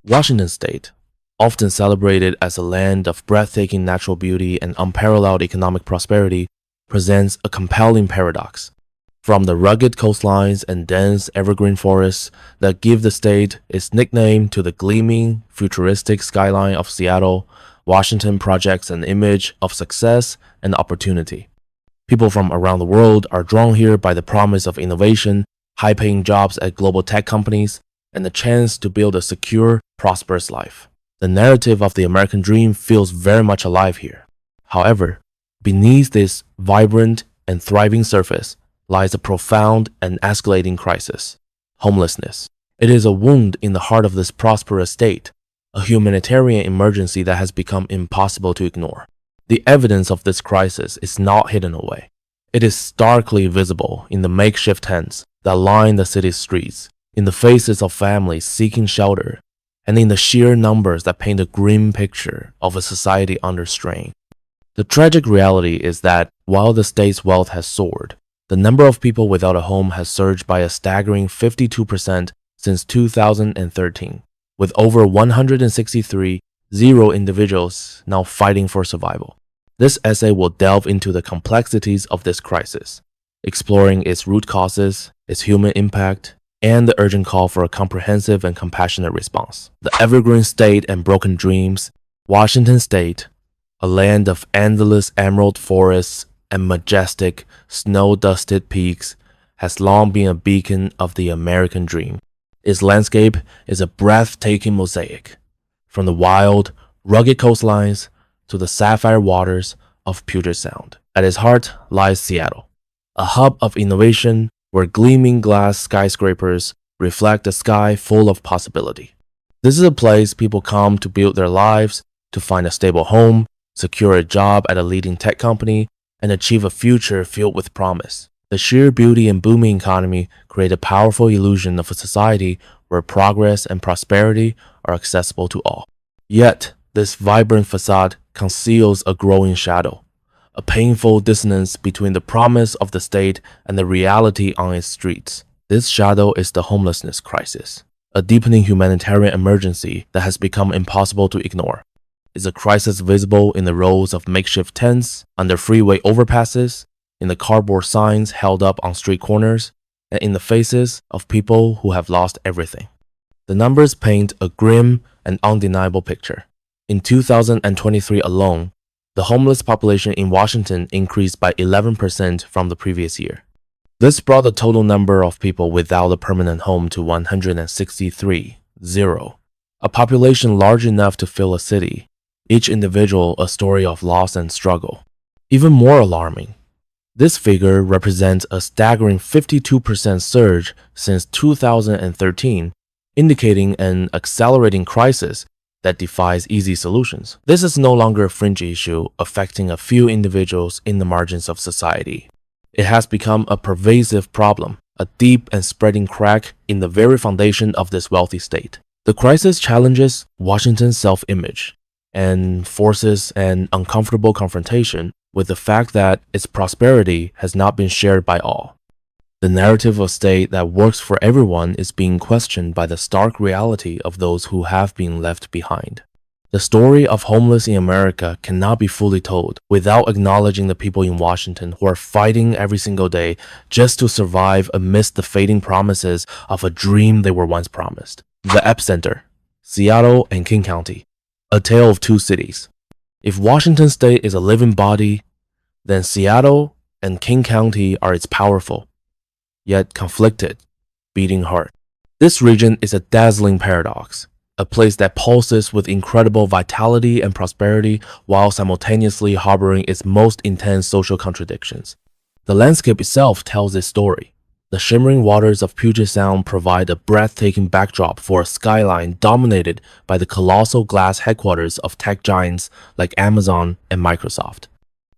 Washington State, often celebrated as a land of breathtaking natural beauty and unparalleled economic prosperity, presents a compelling paradox. From the rugged coastlines and dense evergreen forests that give the state its nickname to the gleaming, futuristic skyline of Seattle, Washington projects an image of success and opportunity. People from around the world are drawn here by the promise of innovation, high-paying jobs at global tech companies, and the chance to build a secure, prosperous life. The narrative of the American dream feels very much alive here. However, beneath this vibrant and thriving surface lies a profound and escalating crisis: homelessness. It is a wound in the heart of this prosperous state, a humanitarian emergency that has become impossible to ignore. The evidence of this crisis is not hidden away. It is starkly visible in the makeshift tents that line the city's streets, in the faces of families seeking shelter, and in the sheer numbers that paint a grim picture of a society under strain. The tragic reality is that while the state's wealth has soared, the number of people without a home has surged by a staggering 52% since 2013, with over 163 individuals now fighting for survival. This essay will delve into the complexities of this crisis, exploring its root causes, its human impact, and the urgent call for a comprehensive and compassionate response. The Evergreen State and Broken Dreams, Washington State, a land of endless emerald forests and majestic, snow-dusted peaks, has long been a beacon of the American dream. Its landscape is a breathtaking mosaic, from the wild, rugged coastlines to the sapphire waters of Puget Sound. At its heart lies Seattle, a hub of innovation where gleaming glass skyscrapers reflect a sky full of possibility. This is a place people come to build their lives, to find a stable home, secure a job at a leading tech company, and achieve a future filled with promise. The sheer beauty and booming economy create a powerful illusion of a society where progress and prosperity are accessible to all. Yet, this vibrant facade conceals a growing shadow, a painful dissonance between the promise of the state and the reality on its streets. This shadow is the homelessness crisis, a deepening humanitarian emergency that has become impossible to ignore. It's a crisis visible in the rows of makeshift tents under freeway overpasses, in the cardboard signs held up on street corners, and in the faces of people who have lost everything. The numbers paint a grim and undeniable picture. In 2023 alone, the homeless population in Washington increased by 11% from the previous year. This brought the total number of people without a permanent home to 163, a population large enough to fill a city, each individual a story of loss and struggle. Even more alarming, this figure represents a staggering 52% surge since 2013, indicating an accelerating crisis that defies easy solutions. This is no longer a fringe issue affecting a few individuals in the margins of society. It has become a pervasive problem, a deep and spreading crack in the very foundation of this wealthy state. The crisis challenges Washington's self-image and forces an uncomfortable confrontation with the fact that its prosperity has not been shared by all. The narrative of a state that works for everyone is being questioned by the stark reality of those who have been left behind. The story of homeless in America cannot be fully told without acknowledging the people in Washington who are fighting every single day just to survive amidst the fading promises of a dream they were once promised. The Epicenter, Seattle and King County, a tale of two cities. If Washington State is a living body, then Seattle and King County are its powerful, yet conflicted, beating heart. This region is a dazzling paradox, a place that pulses with incredible vitality and prosperity while simultaneously harboring its most intense social contradictions. The landscape itself tells its story. The shimmering waters of Puget Sound provide a breathtaking backdrop for a skyline dominated by the colossal glass headquarters of tech giants like Amazon and Microsoft.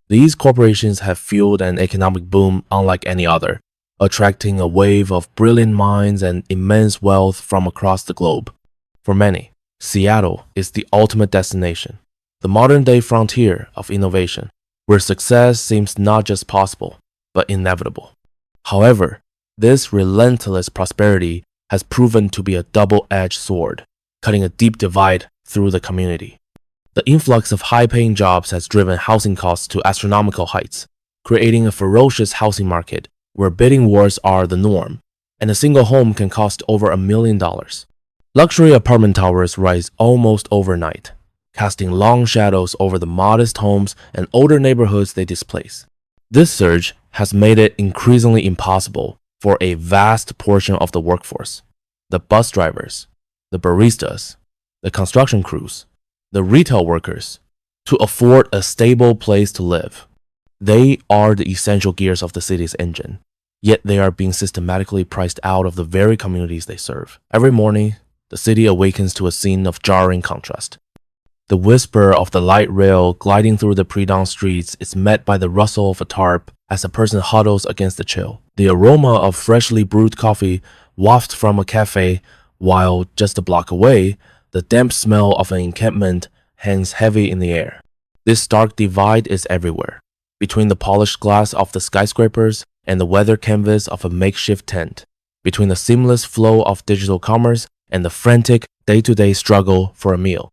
These corporations have fueled an economic boom unlike any other, attracting a wave of brilliant minds and immense wealth from across the globe. For many, Seattle is the ultimate destination, the modern-day frontier of innovation, where success seems not just possible, but inevitable. However, this relentless prosperity has proven to be a double-edged sword. cutting a deep divide through the community. The influx of high-paying jobs has driven housing costs to astronomical heights, creating a ferocious housing market where bidding wars are the norm, and a single home can cost over $1 million. Luxury apartment towers rise almost overnight, casting long shadows over the modest homes and older neighborhoods they displace. This surge has made it increasingly impossible for a vast portion of the workforce, the bus drivers, the baristas, the construction crews, the retail workers, to afford a stable place to live. They are the essential gears of the city's engine, yet they are being systematically priced out of the very communities they serve. Every morning, the city awakens to a scene of jarring contrast. The whisper of the light rail gliding through the pre-dawn streets is met by the rustle of a tarp as a person huddles against the chill. The aroma of freshly brewed coffee wafts from a cafe, while just a block away, the damp smell of an encampment hangs heavy in the air. This stark divide is everywhere, between the polished glass of the skyscrapers and the weather canvas of a makeshift tent, between the seamless flow of digital commerce and the frantic day-to-day struggle for a meal.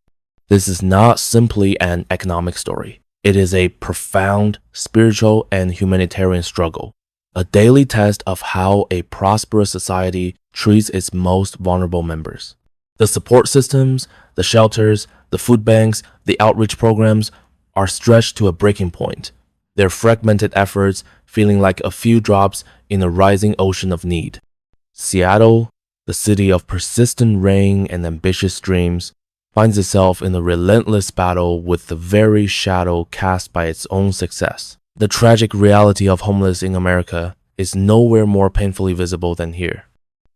This is not simply an economic story. It is a profound spiritual and humanitarian struggle, a daily test of how a prosperous society treats its most vulnerable members. The support systems, the shelters, the food banks, the outreach programs are stretched to a breaking point, their fragmented efforts feeling like a few drops in a rising ocean of need. Seattle, the city of persistent rain and ambitious dreams, finds itself in a relentless battle with the very shadow cast by its own success. The tragic reality of homelessness in America is nowhere more painfully visible than here.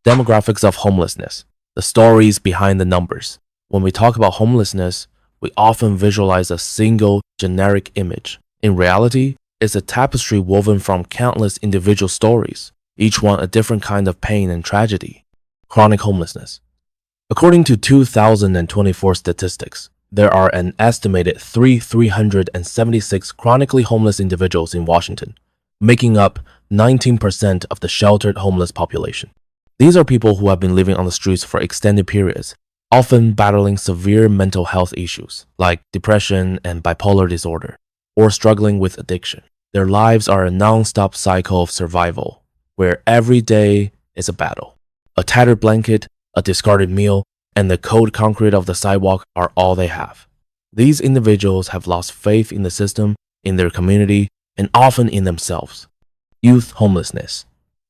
Demographics of homelessness, the stories behind the numbers. When we talk about homelessness, we often visualize a single generic image. In reality, it's a tapestry woven from countless individual stories, each one a different kind of pain and tragedy. Chronic homelessness. According to 2024 statistics, there are an estimated 376 chronically homeless individuals in Washington, making up 19% of the sheltered homeless population. These are people who have been living on the streets for extended periods, often battling severe mental health issues like depression and bipolar disorder, or struggling with addiction. Their lives are a non-stop cycle of survival, where every day is a battle. A tattered blanket, a discarded meal, and the cold concrete of the sidewalk are all they have. These individuals have lost faith in the system, in their community, and often in themselves. Youth homelessness.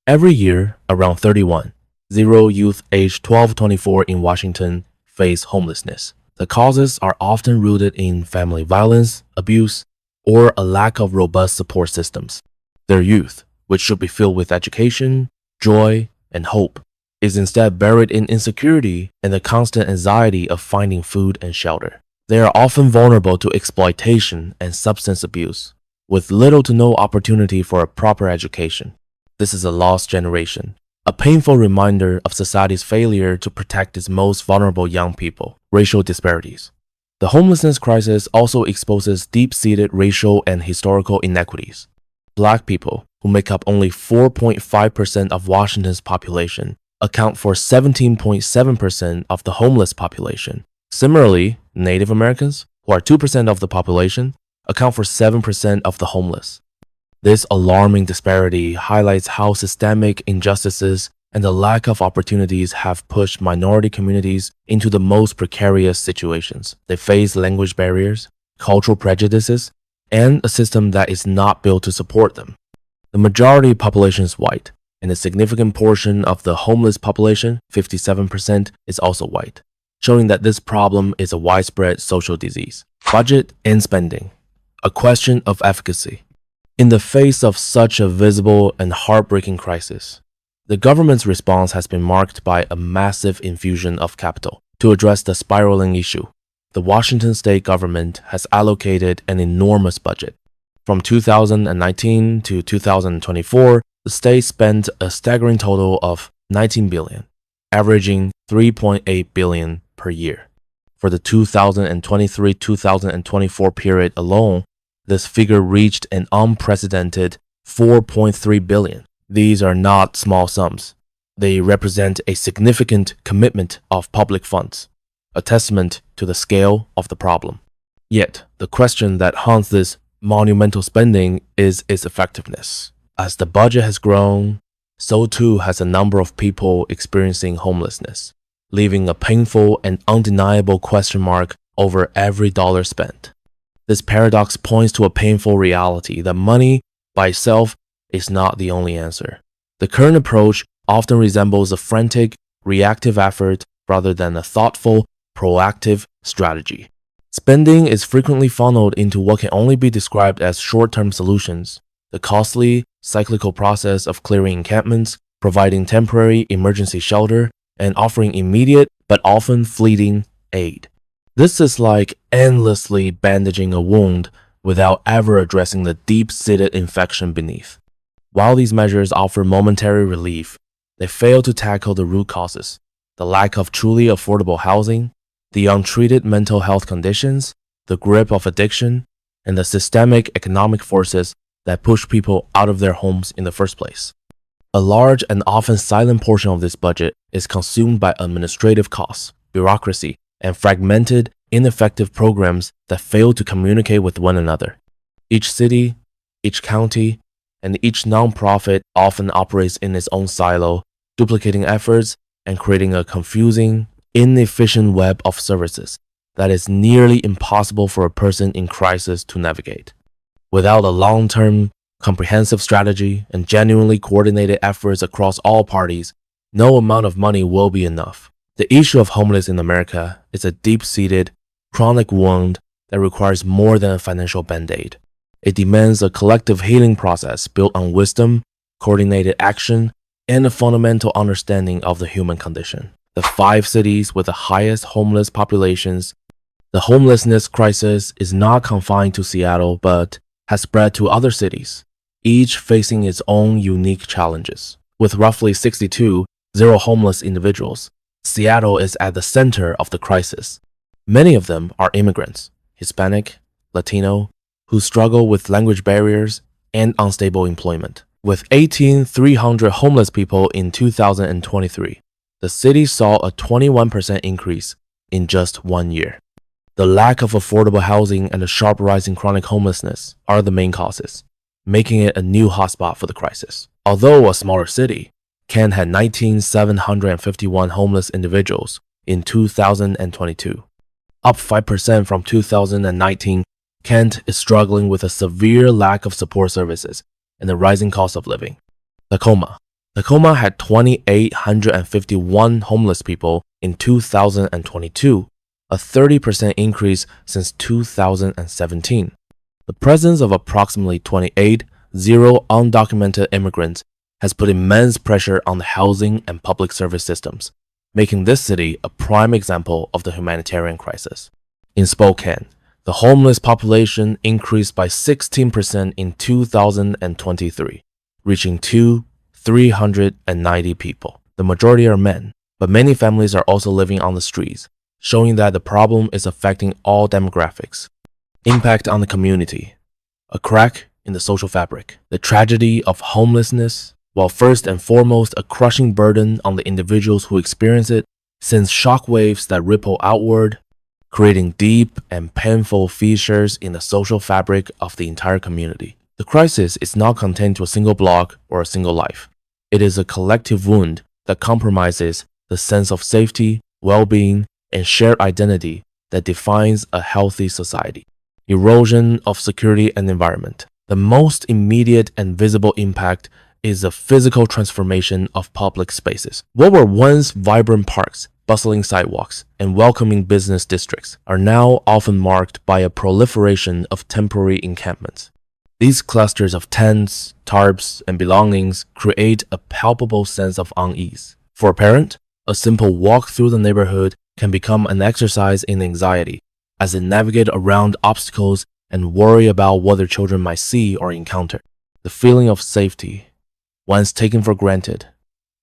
Every year, around 31, youth aged 12 to 24 in Washington face homelessness. The causes are often rooted in family violence, abuse, or a lack of robust support systems. Their youth, which should be filled with education, joy, and hope, is instead buried in insecurity and the constant anxiety of finding food and shelter. They are often vulnerable to exploitation and substance abuse, with little to no opportunity for a proper education. This is a lost generation, a painful reminder of society's failure to protect its most vulnerable young people. Racial disparities. The homelessness crisis also exposes deep-seated racial and historical inequities. Black people, who make up only 4.5% of Washington's population, account for 17.7% of the homeless population. Similarly, Native Americans, who are 2% of the population, account for 7% of the homeless. This alarming disparity highlights how systemic injustices and the lack of opportunities have pushed minority communities into the most precarious situations. They face language barriers, cultural prejudices, and a system that is not built to support them. The majority population is white, and a significant portion of the homeless population, 57%, is also white, showing that this problem is a widespread social disease. Budget and spending, a question of efficacy. In the face of such a visible and heartbreaking crisis, the government's response has been marked by a massive infusion of capital. To address the spiraling issue, the Washington state government has allocated an enormous budget. From 2019 to 2024, the state spent a staggering total of $19 billion, averaging $3.8 billion per year. For the 2023-2024 period alone, this figure reached an unprecedented $4.3 billion. These are not small sums. They represent a significant commitment of public funds. a testament to the scale of the problem. Yet, the question that haunts this monumental spending is its effectiveness. As the budget has grown, so too has the number of people experiencing homelessness, leaving a painful and undeniable question mark over every dollar spent. This paradox points to a painful reality that money by itself is not the only answer. The current approach often resembles a frantic, reactive effort rather than a thoughtful, proactive strategy. Spending is frequently funneled into what can only be described as short-term solutions, the costly, cyclical process of clearing encampments, providing temporary emergency shelter, and offering immediate but often fleeting aid. This is like endlessly bandaging a wound without ever addressing the deep-seated infection beneath. While these measures offer momentary relief, they fail to tackle the root causes, the lack of truly affordable housing, the untreated mental health conditions, the grip of addiction, and the systemic economic forces that push people out of their homes in the first place. A large and often silent portion of this budget is consumed by administrative costs, bureaucracy, and fragmented, ineffective programs that fail to communicate with one another. Each city, each county, and each nonprofit often operates in its own silo, duplicating efforts and creating a confusing, inefficient web of services that is nearly impossible for a person in crisis to navigate. Without a long-term, comprehensive strategy and genuinely coordinated efforts across all parties, no amount of money will be enough. The issue of homelessness in America is a deep-seated, chronic wound that requires more than a financial band-aid. It demands a collective healing process built on wisdom, coordinated action, and a fundamental understanding of the human condition. The 5 cities with the highest homeless populations. The homelessness crisis is not confined to Seattle, but has spread to other cities, each facing its own unique challenges. With roughly 62 zero homeless individuals, Seattle is at the center of the crisis. Many of them are immigrants, Hispanic, Latino, who struggle with language barriers and unstable employment. With 18,300 homeless people in 2023, the city saw a 21% increase in just 1 year. The lack of affordable housing and the sharp rise in chronic homelessness are the main causes, making it a new hotspot for the crisis. Although a smaller city, Kent had 19,751 homeless individuals in 2022. Up 5% from 2019, Kent is struggling with a severe lack of support services and the rising cost of living. Tacoma had 2,851 homeless people in 2022, a 30% increase since 2017. The presence of approximately 28 zero undocumented immigrants has put immense pressure on the housing and public service systems, making this city a prime example of the humanitarian crisis. In Spokane, the homeless population increased by 16% in 2023, reaching 390 people. The majority are men, but many families are also living on the streets, showing that the problem is affecting all demographics. Impact on the community. A crack in the social fabric. The tragedy of homelessness, while first and foremost a crushing burden on the individuals who experience it, sends shockwaves that ripple outward, creating deep and painful fissures in the social fabric of the entire community. The crisis is not contained to a single block or a single life. It is a collective wound that compromises the sense of safety, well-being, and shared identity that defines a healthy society. Erosion of security and environment. The most immediate and visible impact is the physical transformation of public spaces. What were once vibrant parks, bustling sidewalks, and welcoming business districts are now often marked by a proliferation of temporary encampments. These clusters of tents, tarps, and belongings create a palpable sense of unease. For a parent, a simple walk through the neighborhood can become an exercise in anxiety as they navigate around obstacles and worry about what their children might see or encounter. The feeling of safety, once taken for granted,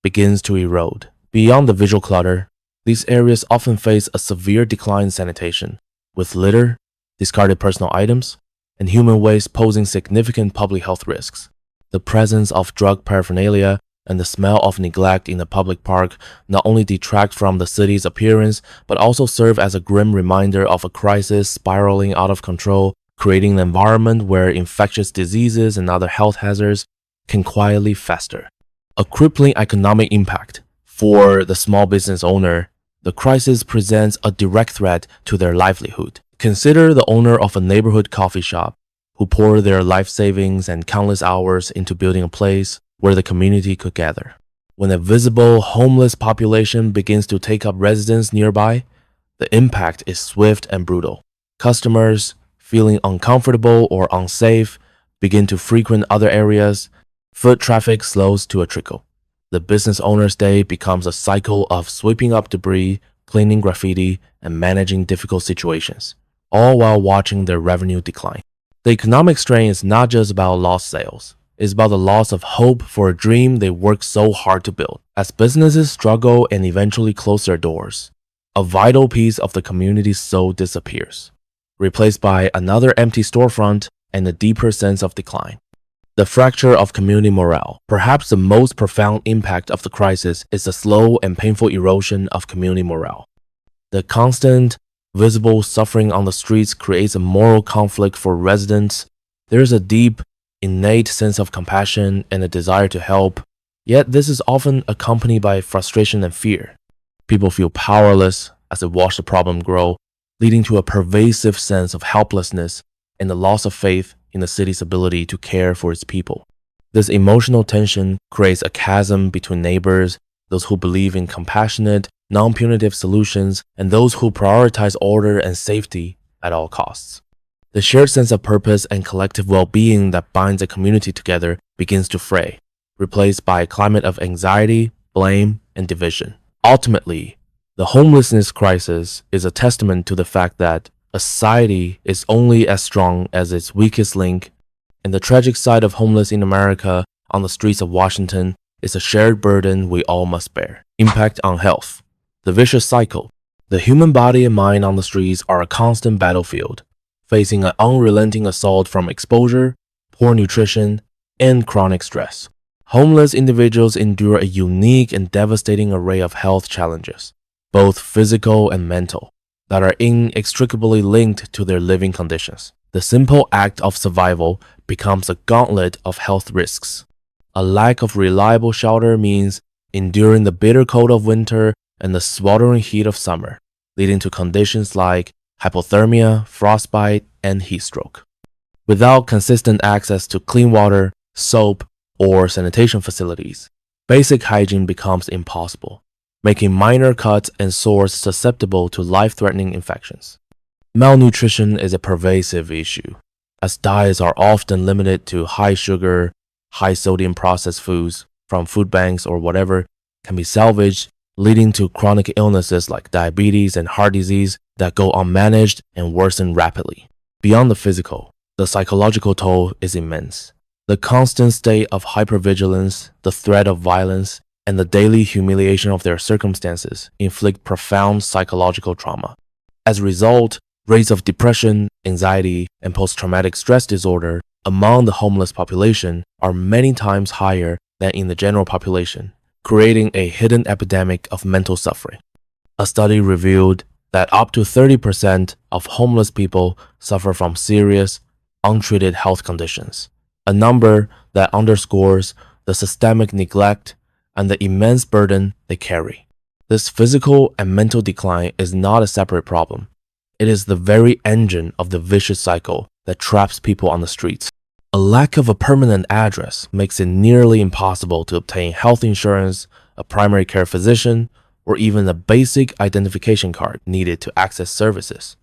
begins to erode. Beyond the visual clutter, these areas often face a severe decline in sanitation, with litter, discarded personal items, and human waste posing significant public health risks. The presence of drug paraphernalia and the smell of neglect in a public park not only detract from the city's appearance, but also serve as a grim reminder of a crisis spiraling out of control, creating an environment where infectious diseases and other health hazards can quietly fester. A crippling economic impact. For the small business owner, the crisis presents a direct threat to their livelihood. Consider the owner of a neighborhood coffee shop who poured their life savings and countless hours into building a place where the community could gather. When a visible homeless population begins to take up residence nearby, the impact is swift and brutal. Customers, feeling uncomfortable or unsafe, begin to frequent other areas. Foot traffic slows to a trickle. The business owner's day becomes a cycle of sweeping up debris, cleaning graffiti, and managing difficult situations, all while watching their revenue decline. The economic strain is not just about lost sales. It's about the loss of hope for a dream they worked so hard to build. As businesses struggle and eventually close their doors, a vital piece of the community's soul disappears, replaced by another empty storefront and a deeper sense of decline. The fracture of community morale. Perhaps the most profound impact of the crisis is the slow and painful erosion of community morale. The constant, visible suffering on the streets creates a moral conflict for residents. There is a deep, innate sense of compassion and a desire to help, yet this is often accompanied by frustration and fear. People feel powerless as they watch the problem grow, leading to a pervasive sense of helplessness and the loss of faith in the city's ability to care for its people. This emotional tension creates a chasm between neighbors, those who believe in compassionate, non-punitive solutions, and those who prioritize order and safety at all costs. The shared sense of purpose and collective well-being that binds a community together begins to fray, replaced by a climate of anxiety, blame, and division. Ultimately, the homelessness crisis is a testament to the fact that a society is only as strong as its weakest link, and the tragic side of homeless in America on the streets of Washington is a shared burden we all must bear. Impact on health. The vicious cycle. The human body and mind on the streets are a constant battlefield, facing an unrelenting assault from exposure, poor nutrition, and chronic stress. Homeless individuals endure a unique and devastating array of health challenges, both physical and mental, that are inextricably linked to their living conditions. The simple act of survival becomes a gauntlet of health risks. A lack of reliable shelter means enduring the bitter cold of winter and the sweltering heat of summer, leading to conditions like hypothermia, frostbite, and heat stroke. Without consistent access to clean water, soap, or sanitation facilities, basic hygiene becomes impossible, making minor cuts and sores susceptible to life-threatening infections. Malnutrition is a pervasive issue, as diets are often limited to high-sugar, high-sodium processed foods from food banks or whatever can be salvaged, leading to chronic illnesses like diabetes and heart disease that go unmanaged and worsen rapidly. Beyond the physical, the psychological toll is immense. The constant state of hypervigilance, the threat of violence, and the daily humiliation of their circumstances inflict profound psychological trauma. As a result, rates of depression, anxiety, and post-traumatic stress disorder among the homeless population are many times higher than in the general population, creating a hidden epidemic of mental suffering. A study revealed that up to 30% of homeless people suffer from serious, untreated health conditions, a number that underscores the systemic neglect and the immense burden they carry. This physical and mental decline is not a separate problem. It is the very engine of the vicious cycle that traps people on the streets. A lack of a permanent address makes it nearly impossible to obtain health insurance, a primary care physician, or even a basic identification card needed to access services.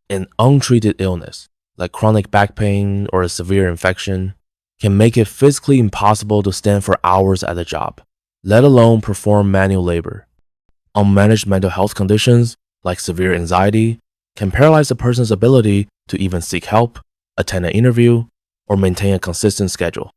An untreated illness, like chronic back pain or a severe infection, can make it physically impossible to stand for hours at a job, let alone perform manual labor. Unmanaged mental health conditions, like severe anxiety, can paralyze a person's ability to even seek help, attend an interview, or maintain a consistent schedule.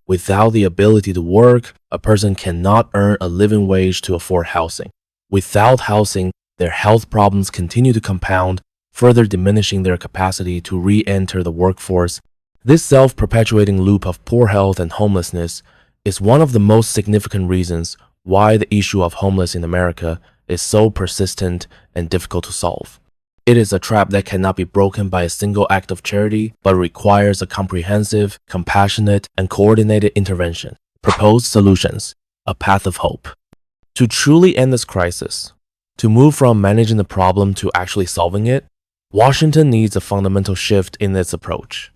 Without the ability to work, a person cannot earn a living wage to afford housing. Without housing, their health problems continue to compound, further diminishing their capacity to re-enter the workforce. This self-perpetuating loop of poor health and homelessness is one of the most significant reasons why the issue of homeless in America is so persistent and difficult to solve. It is a trap that cannot be broken by a single act of charity, but requires a comprehensive, compassionate, and coordinated intervention. Proposed solutions, a path of hope. To truly end this crisis, to move from managing the problem to actually solving it, Washington needs a fundamental shift in its approach.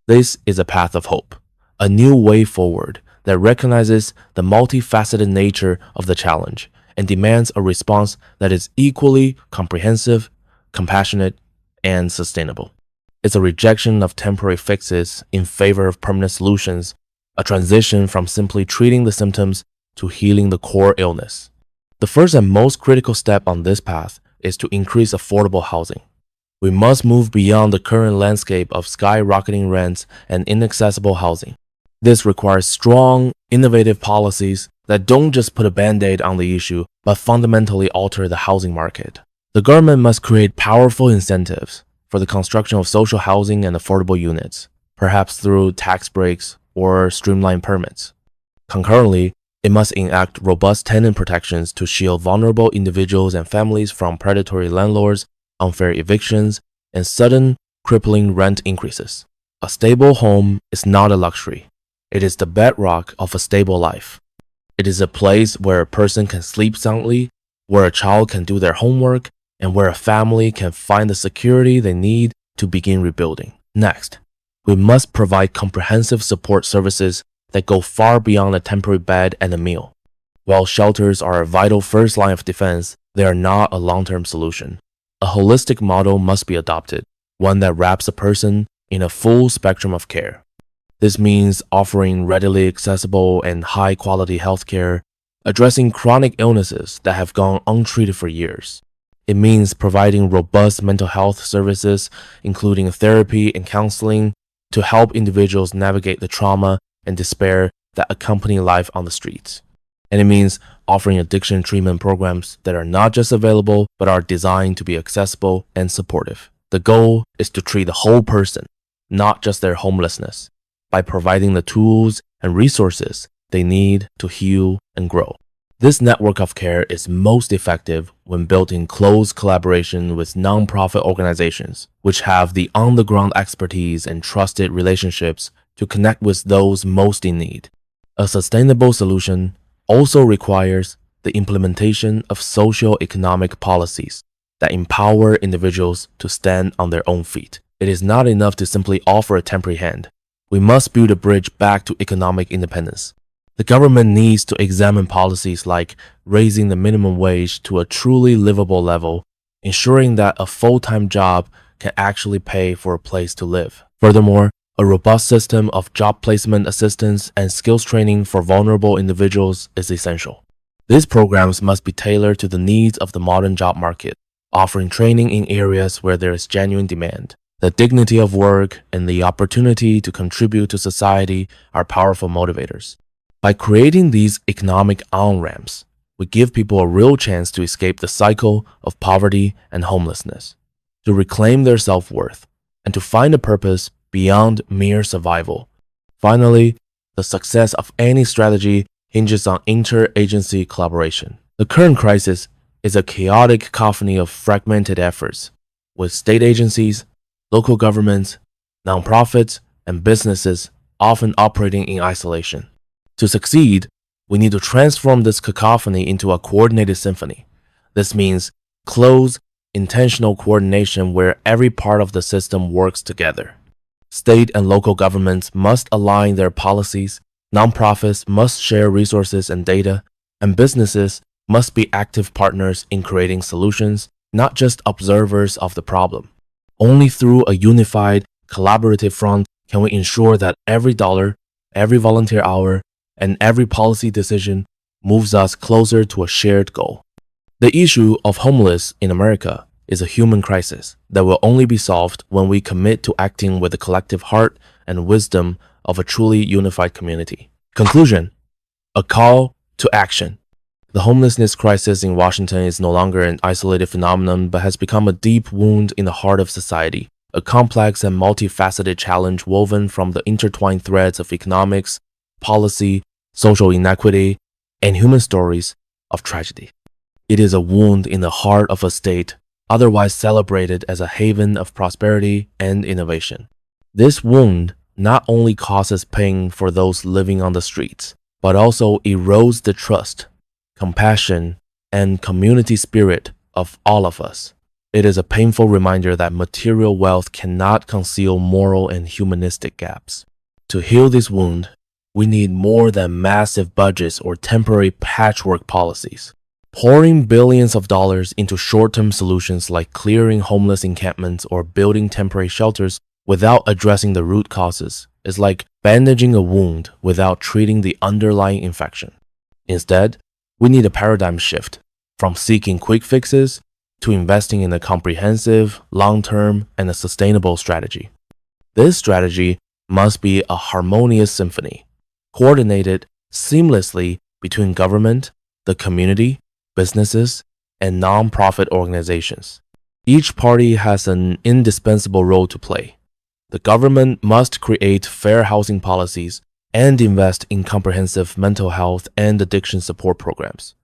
This is a path of hope, a new way forward that recognizes the multifaceted nature of the challenge and demands a response that is equally comprehensive, compassionate, and sustainable. It's a rejection of temporary fixes in favor of permanent solutions, a transition from simply treating the symptoms to healing the core illness. The first and most critical step on this path is to increase affordable housing. We must move beyond the current landscape of skyrocketing rents and inaccessible housing. This requires strong, innovative policies that don't just put a band-aid on the issue, but fundamentally alter the housing market. The government must create powerful incentives for the construction of social housing and affordable units, perhaps through tax breaks or streamlined permits. Concurrently, it must enact robust tenant protections to shield vulnerable individuals and families from predatory landlords, unfair evictions, and sudden, crippling rent increases. A stable home is not a luxury. It is the bedrock of a stable life. It is a place where a person can sleep soundly, where a child can do their homework, and where a family can find the security they need to begin rebuilding. Next, we must provide comprehensive support services that go far beyond a temporary bed and a meal. While shelters are a vital first line of defense, they are not a long-term solution. A holistic model must be adopted, one that wraps a person in a full spectrum of care. This means offering readily accessible and high-quality healthcare, addressing chronic illnesses that have gone untreated for years. It means providing robust mental health services, including therapy and counseling, to help individuals navigate the trauma and despair that accompany life on the streets. And it means offering addiction treatment programs that are not just available, but are designed to be accessible and supportive. The goal is to treat the whole person, not just their homelessness, by providing the tools and resources they need to heal and grow. This network of care is most effective when built in close collaboration with nonprofit organizations, which have the on-the-ground expertise and trusted relationships to connect with those most in need. A sustainable solution also requires the implementation of socio-economic policies that empower individuals to stand on their own feet. It is not enough to simply offer a temporary hand. We must build a bridge back to economic independence. The government needs to examine policies like raising the minimum wage to a truly livable level, ensuring that a full-time job can actually pay for a place to live. Furthermore, a robust system of job placement assistance and skills training for vulnerable individuals is essential. These programs must be tailored to the needs of the modern job market, offering training in areas where there is genuine demand. The dignity of work and the opportunity to contribute to society are powerful motivators. By creating these economic on-ramps, we give people a real chance to escape the cycle of poverty and homelessness, to reclaim their self-worth, and to find a purpose beyond mere survival. Finally, the success of any strategy hinges on inter-agency collaboration. The current crisis is a chaotic cacophony of fragmented efforts, with state agencies, local governments, nonprofits, and businesses often operating in isolation. To succeed, we need to transform this cacophony into a coordinated symphony. This means close, intentional coordination where every part of the system works together. State and local governments must align their policies, nonprofits must share resources and data, and businesses must be active partners in creating solutions, not just observers of the problem. Only through a unified, collaborative front can we ensure that every dollar, every volunteer hour, and every policy decision moves us closer to a shared goal. The issue of homelessness in America is a human crisis that will only be solved when we commit to acting with the collective heart and wisdom of a truly unified community. Conclusion: a call to action. The homelessness crisis in Washington is no longer an isolated phenomenon, but has become a deep wound in the heart of society, a complex and multifaceted challenge woven from the intertwined threads of economics, policy, social inequity, and human stories of tragedy. It is a wound in the heart of a state otherwise celebrated as a haven of prosperity and innovation. This wound not only causes pain for those living on the streets, but also erodes the trust, compassion, and community spirit of all of us. It is a painful reminder that material wealth cannot conceal moral and humanistic gaps. To heal this wound, we need more than massive budgets or temporary patchwork policies. Pouring billions of dollars into short-term solutions like clearing homeless encampments or building temporary shelters without addressing the root causes is like bandaging a wound without treating the underlying infection. Instead, we need a paradigm shift from seeking quick fixes to investing in a comprehensive, long-term, and a sustainable strategy. This strategy must be a harmonious symphony, coordinated seamlessly between government, the community, businesses, and non-profit organizations. Each party has an indispensable role to play. The government must create fair housing policies and invest in comprehensive mental health and addiction support programs.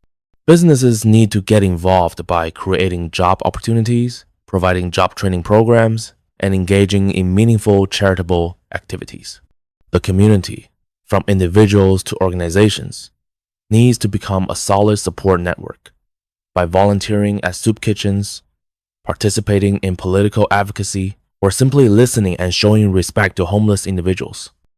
Businesses need to get involved by creating job opportunities, providing job training programs, and engaging in meaningful charitable activities. The community, from individuals to organizations, needs to become a solid support network by volunteering at soup kitchens, participating in political advocacy, or simply listening and showing respect to homeless individuals.